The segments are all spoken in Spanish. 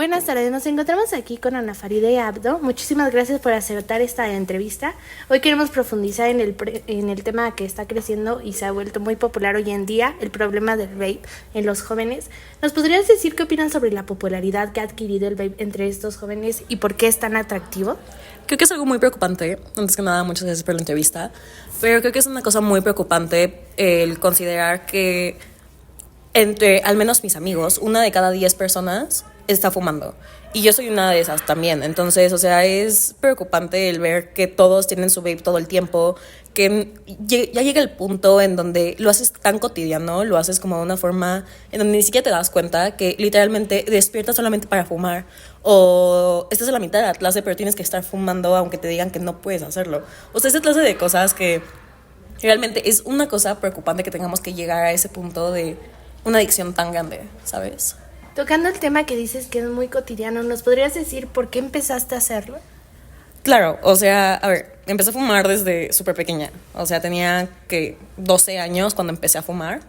buenas tardes. Nos encontramos aquí con Ana Faride Abdo. Muchísimas gracias por aceptar esta entrevista. Hoy queremos profundizar en el tema que está creciendo y se ha vuelto muy popular hoy en día, el problema del vape en los jóvenes. ¿Nos podrías decir qué opinan sobre la popularidad que ha adquirido el vape entre estos jóvenes y por qué es tan atractivo? Creo que es algo muy preocupante. Antes que nada, muchas gracias por la entrevista. Pero creo que es una cosa muy preocupante el considerar que entre al menos mis amigos, 1 de cada 10 personas está fumando. Y yo soy una de esas también. Entonces, o sea, es preocupante el ver que todos tienen su vape todo el tiempo, que ya llega el punto en donde lo haces tan cotidiano, lo haces como de una forma en donde ni siquiera te das cuenta que literalmente despiertas solamente para fumar, o estás a la mitad de la clase pero tienes que estar fumando aunque te digan que no puedes hacerlo. O sea, esa clase de cosas que realmente es una cosa preocupante que tengamos que llegar a ese punto de una adicción tan grande, ¿sabes? Tocando el tema que dices que es muy cotidiano, ¿nos podrías decir por qué empezaste a hacerlo? Claro, o sea, a ver, empecé a fumar desde súper pequeña. O sea, tenía que 12 años cuando empecé a fumar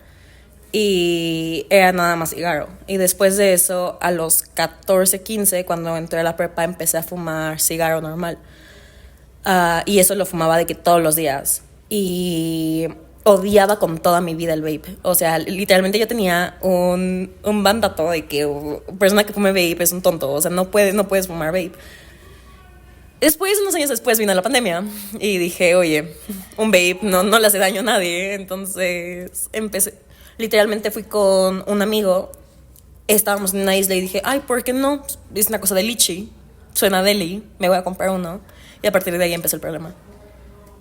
y era nada más cigarro. Y después de eso, a los 14, 15, cuando entré a la prepa, empecé a fumar cigarro normal. Y eso lo fumaba de que todos los días. Y odiaba con toda mi vida el vape. O sea, literalmente yo tenía un mandato de que persona que fume vape es un tonto. O sea, no puedes fumar vape. Después, unos años después, vino la pandemia y dije, oye, un vape no le hace daño a nadie. Entonces literalmente fui con un amigo, estábamos en una isla y dije, ay, ¿por qué no? Es una cosa de lichi, suena deli, me voy a comprar uno. Y a partir de ahí empezó el problema.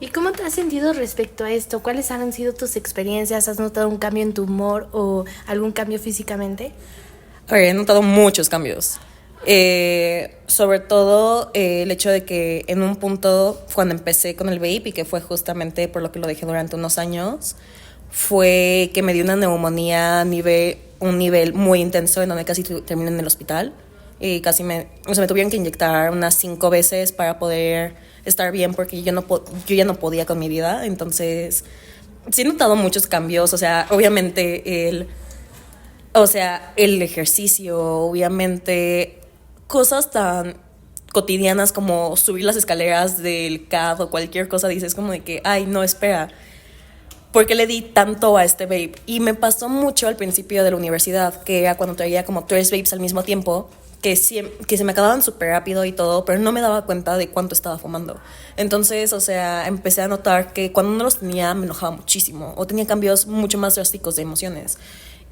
¿Y cómo te has sentido respecto a esto? ¿Cuáles han sido tus experiencias? ¿Has notado un cambio en tu humor o algún cambio físicamente? A ver, he notado muchos cambios. Sobre todo el hecho de que en un punto, cuando empecé con el vape, y que fue justamente por lo que lo dejé durante unos años, fue que me dio una neumonía a un nivel muy intenso en donde casi terminé en el hospital. Y casi me tuvieron que inyectar unas 5 veces para poder estar bien, porque yo ya no podía con mi vida. Entonces sí he notado muchos cambios. O sea, obviamente el ejercicio, obviamente cosas tan cotidianas como subir las escaleras del CAD o cualquier cosa, dices como de que, ay, no, espera, ¿por qué le di tanto a este vape? Y me pasó mucho al principio de la universidad, que era cuando traía como 3 vapes al mismo tiempo, que se me acababan súper rápido y todo, pero no me daba cuenta de cuánto estaba fumando. Entonces, o sea, empecé a notar que cuando no los tenía me enojaba muchísimo, o tenía cambios mucho más drásticos de emociones.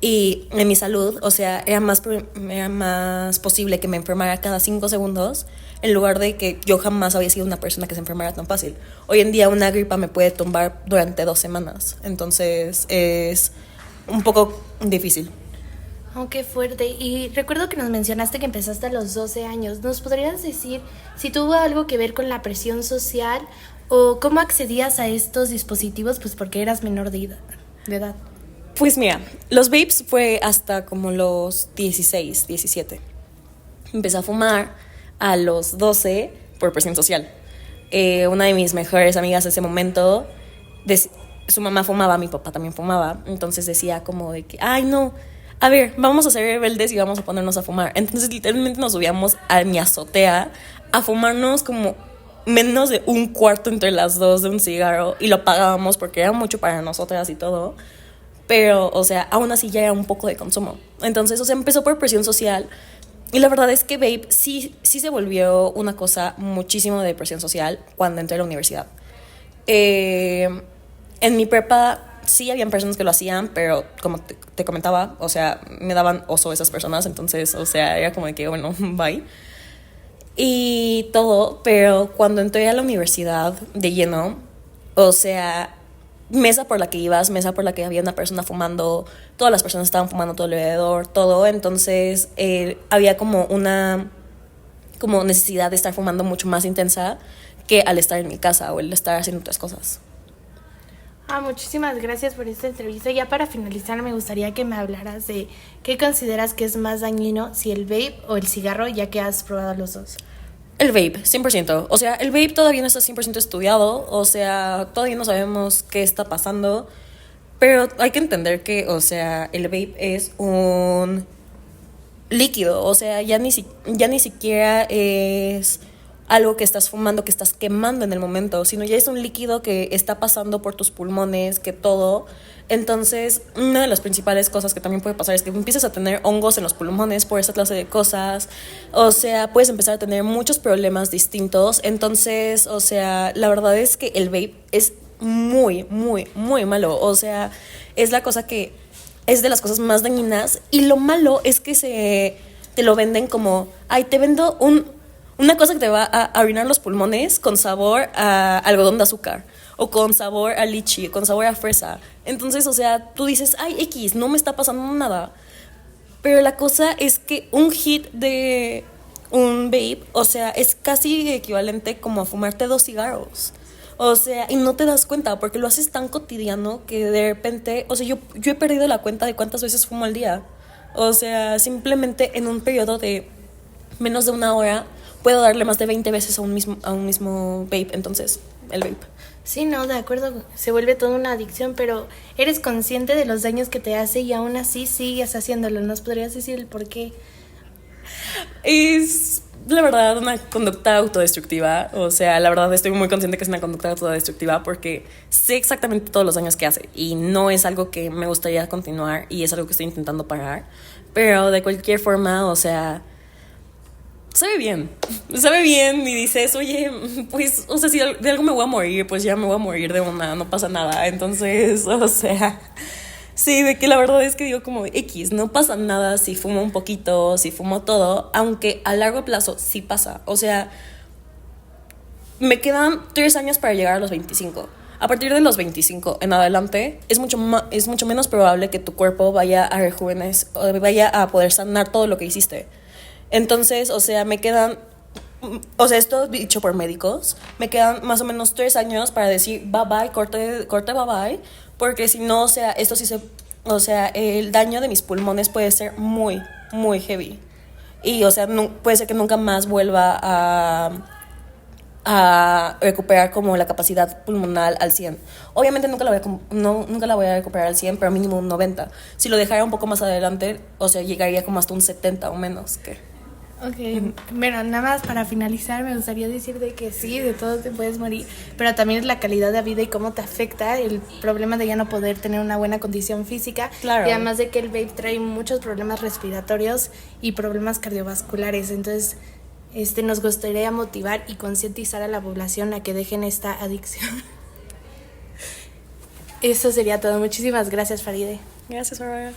Y en mi salud, o sea, era más posible que me enfermara cada 5 segundos, en lugar de que yo jamás había sido una persona que se enfermara tan fácil. Hoy en día una gripa me puede tumbar durante 2 semanas, entonces es un poco difícil. Oh, qué fuerte. Y recuerdo que nos mencionaste que empezaste a los 12 años. ¿Nos podrías decir si tuvo algo que ver con la presión social o cómo accedías a estos dispositivos, pues porque eras menor de edad? Pues mira, los vapes fue hasta como los 16, 17. Empecé a fumar a los 12 por presión social. Una de mis mejores amigas en ese momento, su mamá fumaba, mi papá también fumaba, entonces decía como de que, ay no, a ver, vamos a ser rebeldes y vamos a ponernos a fumar. Entonces literalmente nos subíamos a mi azotea a fumarnos como menos de un cuarto entre las dos de un cigarro, y lo pagábamos porque era mucho para nosotras y todo. Pero, o sea, aún así ya era un poco de consumo. Entonces, o sea, empezó por presión social. Y la verdad es que vape sí se volvió una cosa muchísimo de presión social cuando entré a la universidad. En mi prepa sí habían personas que lo hacían, pero como te comentaba, o sea, me daban oso esas personas. Entonces, o sea, era como de que, bueno, bye. Y todo, pero cuando entré a la universidad de lleno, o sea, mesa por la que ibas, mesa por la que había una persona fumando, todas las personas estaban fumando a tu alrededor, todo. Entonces había como una necesidad de estar fumando mucho más intensa que al estar en mi casa o el estar haciendo otras cosas. Muchísimas gracias por esta entrevista. Ya para finalizar, me gustaría que me hablaras de qué consideras que es más dañino, si el vape o el cigarro, ya que has probado los dos. El vape, 100%. O sea, el vape todavía no está 100% estudiado. O sea, todavía no sabemos qué está pasando. Pero hay que entender que, o sea, el vape es líquido, o sea, ya ni siquiera es algo que estás fumando, que estás quemando en el momento, sino ya es un líquido que está pasando por tus pulmones, que todo. Entonces, una de las principales cosas que también puede pasar es que empiezas a tener hongos en los pulmones por esa clase de cosas. O sea, puedes empezar a tener muchos problemas distintos. Entonces, o sea, la verdad es que el vape es muy, muy, muy malo. O sea, es la cosa que es de las cosas más dañinas. Y lo malo es que te lo venden como, ay, te vendo una cosa que te va a arruinar los pulmones con sabor a algodón de azúcar, o con sabor a lichi, con sabor a fresa. Entonces, o sea, tú dices, ay, X, no me está pasando nada. Pero la cosa es que un hit de un vape, o sea, es casi equivalente como a fumarte 2 cigarros. O sea, y no te das cuenta porque lo haces tan cotidiano que de repente, o sea, yo he perdido la cuenta de cuántas veces fumo al día. O sea, simplemente en un periodo de menos de una hora puedo darle más de 20 veces a un mismo vape. Entonces, el vape. Sí, no, de acuerdo, se vuelve toda una adicción, pero eres consciente de los daños que te hace y aún así sigues haciéndolo. ¿Nos podrías decir el por qué? Es la verdad una conducta autodestructiva. O sea, la verdad estoy muy consciente que es una conducta autodestructiva porque sé exactamente todos los daños que hace y no es algo que me gustaría continuar y es algo que estoy intentando parar. Pero de cualquier forma, o sea, sabe bien y dices, oye, pues, o sea, si de algo me voy a morir, pues ya me voy a morir de una, no pasa nada. Entonces, o sea, sí, de que la verdad es que digo como X, no pasa nada si fumo un poquito, si fumo todo, aunque a largo plazo sí pasa. O sea, me quedan 3 años para llegar a los 25. A partir de los 25 en adelante es mucho menos probable que tu cuerpo vaya a rejuvenecer, vaya a poder sanar todo lo que hiciste. Entonces, o sea, o sea, esto dicho por médicos, me quedan más o menos 3 años para decir bye bye, corte, bye bye, porque si no, o sea, o sea, el daño de mis pulmones puede ser muy, muy heavy. Y, o sea, puede ser que nunca más vuelva a recuperar como la capacidad pulmonar al 100. Obviamente nunca la voy a recuperar al 100, pero mínimo un 90. Si lo dejara un poco más adelante, o sea, llegaría como hasta un 70 o menos. Ok, bueno, nada más para finalizar me gustaría decir de que sí, de todo te puedes morir, pero también es la calidad de vida y cómo te afecta el problema de ya no poder tener una buena condición física. Claro. Y además de que el vape trae muchos problemas respiratorios y problemas cardiovasculares. Entonces, nos gustaría motivar y concientizar a la población a que dejen esta adicción. Eso sería todo. Muchísimas gracias, Faride. Gracias, Bárbara.